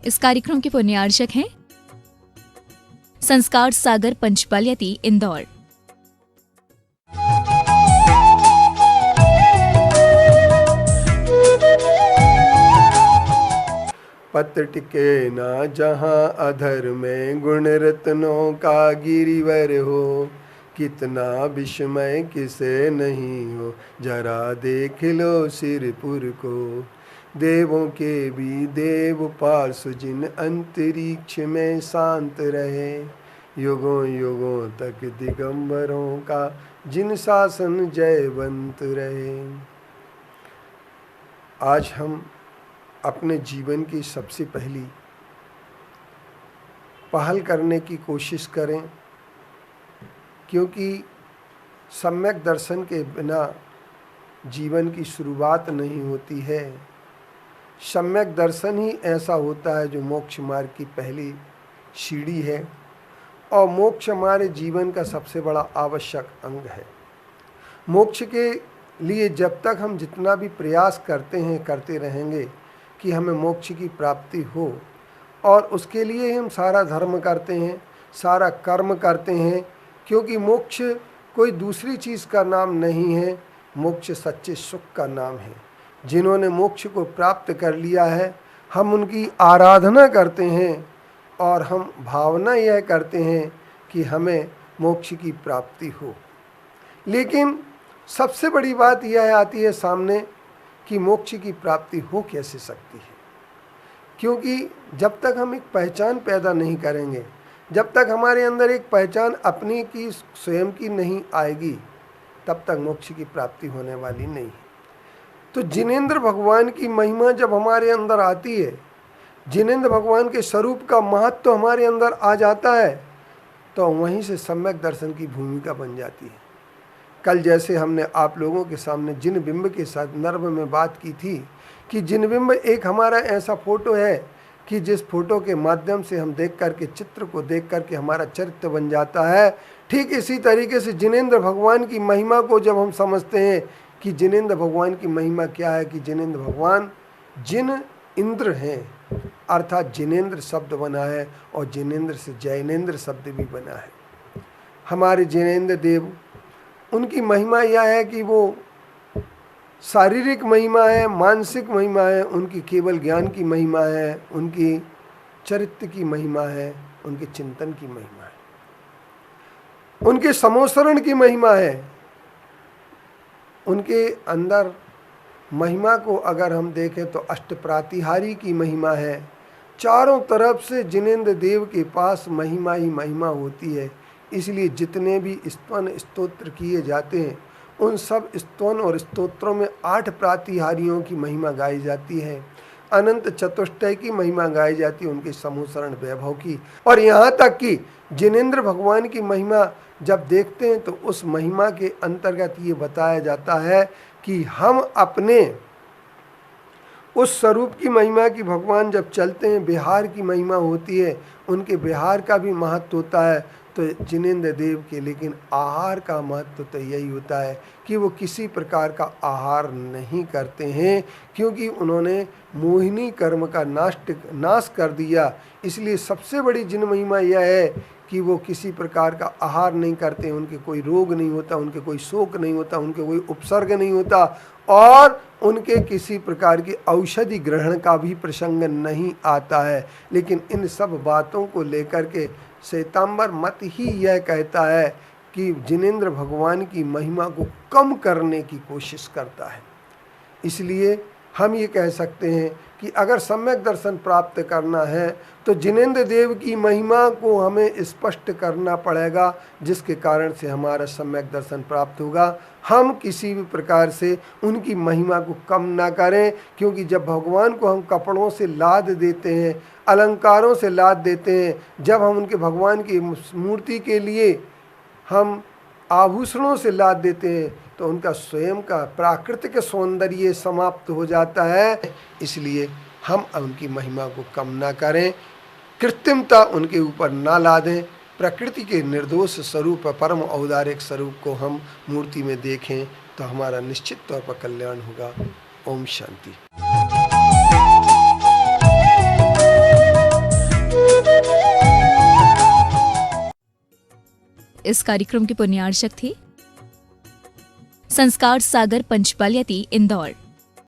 इस कार्यक्रम के पुण्यार्चक हैं संस्कार सागर पंचपालियती इंदौर। पत्र टिके ना जहाँ अधर में गुण रत्नों का गिरिवर हो, कितना विस्मय किसे नहीं हो, जरा देख लो सिरपुर को। देवों के भी देव पार्श्व जिन अंतरिक्ष में शांत रहे, युगों युगों तक दिगंबरों का जिन शासन जयवंत रहे। आज हम अपने जीवन की सबसे पहली पहल करने की कोशिश करें, क्योंकि सम्यक दर्शन के बिना जीवन की शुरुआत नहीं होती है। सम्यक दर्शन ही ऐसा होता है जो मोक्ष मार्ग की पहली सीढ़ी है, और मोक्ष हमारे जीवन का सबसे बड़ा आवश्यक अंग है। मोक्ष के लिए जब तक हम जितना भी प्रयास करते हैं, करते रहेंगे कि हमें मोक्ष की प्राप्ति हो, और उसके लिए हम सारा धर्म करते हैं, सारा कर्म करते हैं, क्योंकि मोक्ष कोई दूसरी चीज़ का नाम नहीं है, मोक्ष सच्चे सुख का नाम है। जिन्होंने मोक्ष को प्राप्त कर लिया है, हम उनकी आराधना करते हैं और हम भावना यह करते हैं कि हमें मोक्ष की प्राप्ति हो। लेकिन सबसे बड़ी बात यह आती है सामने कि मोक्ष की प्राप्ति हो कैसे सकती है, क्योंकि जब तक हम एक पहचान पैदा नहीं करेंगे, जब तक हमारे अंदर एक पहचान अपनी की स्वयं की नहीं आएगी, तब तक मोक्ष की प्राप्ति होने वाली नहीं है। तो जिनेंद्र भगवान की महिमा जब हमारे अंदर आती है, जिनेंद्र भगवान के स्वरूप का महत्व हमारे अंदर आ जाता है, तो वहीं से सम्यक दर्शन की भूमिका बन जाती है। कल जैसे हमने आप लोगों के सामने जिन बिंब के संदर्भ में बात की थी कि जिन बिंब एक हमारा ऐसा फोटो है कि जिस फोटो के माध्यम से हम देख करके, चित्र को देख करके हमारा चरित्र बन जाता है। ठीक इसी तरीके से जिनेंद्र भगवान की महिमा को जब हम समझते हैं कि जिनेंद्र भगवान की महिमा क्या है, कि जिनेंद्र भगवान जिन इंद्र हैं, अर्थात जिनेंद्र शब्द बना है और जिनेंद्र से जैनेंद्र शब्द भी बना है। हमारे जिनेंद्र देव, उनकी महिमा यह है कि वो शारीरिक महिमा है, मानसिक महिमा है, उनकी केवल ज्ञान की महिमा है, उनकी चरित्र की महिमा है, उनके चिंतन की महिमा है, उनके समोसरण की महिमा है। उनके अंदर महिमा को अगर हम देखें तो अष्टप्रातिहारी की महिमा है। चारों तरफ से जिनेंद्र देव के पास महिमा ही महिमा होती है। इसलिए जितने भी स्तवन स्तोत्र किए जाते हैं, उन सब स्तवन और स्तोत्रों में 8 प्रातिहारियों की महिमा गाई जाती है, अनंत चतुष्टय की महिमा गाई जाती है, उनके समूसरण वैभव की। और यहाँ तक कि जिनेंद्र भगवान की महिमा जब देखते हैं तो उस महिमा के अंतर्गत ये बताया जाता है कि हम अपने उस स्वरूप की महिमा की भगवान जब चलते हैं, बिहार की महिमा होती है, उनके बिहार का भी महत्व होता है। तो जिनेंद्र देव के लेकिन आहार का महत्व तो यही होता है कि वो किसी प्रकार का आहार नहीं करते हैं, क्योंकि उन्होंने मोहिनी कर्म का नाश कर दिया। इसलिए सबसे बड़ी जिन महिमा यह है कि वो किसी प्रकार का आहार नहीं करते, उनके कोई रोग नहीं होता, उनके कोई शोक नहीं होता, उनके कोई उपसर्ग नहीं होता, और उनके किसी प्रकार की औषधि ग्रहण का भी प्रसंग नहीं आता है। लेकिन इन सब बातों को लेकर के श्वेतांबर मत ही यह कहता है कि जिनेंद्र भगवान की महिमा को कम करने की कोशिश करता है। इसलिए हम ये कह सकते हैं कि अगर सम्यक दर्शन प्राप्त करना है तो जिनेंद्र देव की महिमा को हमें स्पष्ट करना पड़ेगा, जिसके कारण से हमारा सम्यक दर्शन प्राप्त होगा। हम किसी भी प्रकार से उनकी महिमा को कम ना करें, क्योंकि जब भगवान को हम कपड़ों से लाद देते हैं, अलंकारों से लाद देते हैं, जब हम उनके भगवान की मूर्ति के लिए हम आभूषणों से लाद देते हैं, तो उनका स्वयं का प्राकृतिक सौंदर्य समाप्त हो जाता है। इसलिए हम उनकी महिमा को कम ना करें, कृत्रिमता उनके ऊपर ना लादें, प्रकृति के निर्दोष स्वरूप, परम औदारिक स्वरूप को हम मूर्ति में देखें, तो हमारा निश्चित तौर पर कल्याण होगा। ओम शांति। इस कार्यक्रम के पुण्यार्चक थे संस्कार सागर पंचपालियाती इंदौर।